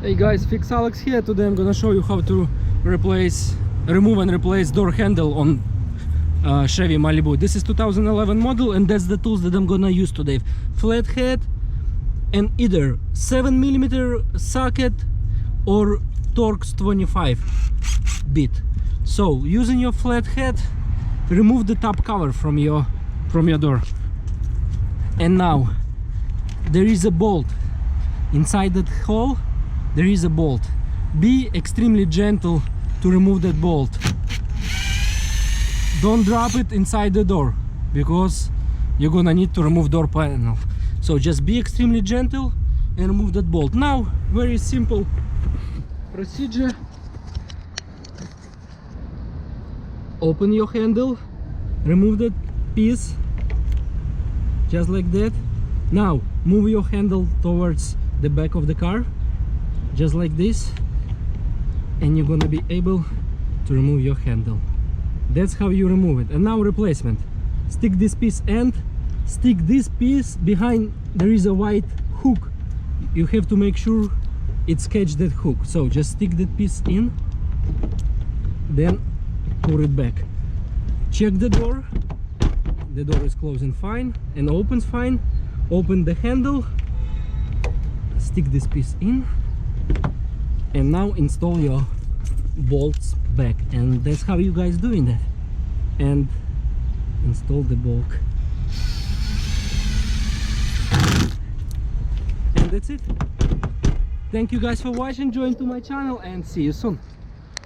Hey guys, FixAlex here. Today I'm gonna show you how to remove and replace door handle on Chevy Malibu. This is 2011 model, and that's the tools that I'm gonna use today. Flathead and either 7mm socket or Torx 25 bit. So using your flathead, remove the top cover from your door, and now there is a bolt inside that hole. There is a bolt. Be extremely gentle to remove that bolt. Don't drop it inside the door, because you're gonna need to remove door panel. So just be extremely gentle and remove that bolt. Now, very simple procedure. Open your handle, remove that piece, just like that. Now, move your handle towards the back of the car, just like this, and you're gonna be able to remove your handle. That's how you remove it. And now replacement. Stick this piece and stick this piece behind. There is a white hook. You have to make sure it's catch that hook. So just stick that piece in, then put it back. Check the door. The door is closing fine and opens fine. Open the handle, stick this piece in, and now install your bolts back. And that's how you guys doing that. And install the bolt, and that's it. Thank you guys for watching. Join to my channel and see you soon.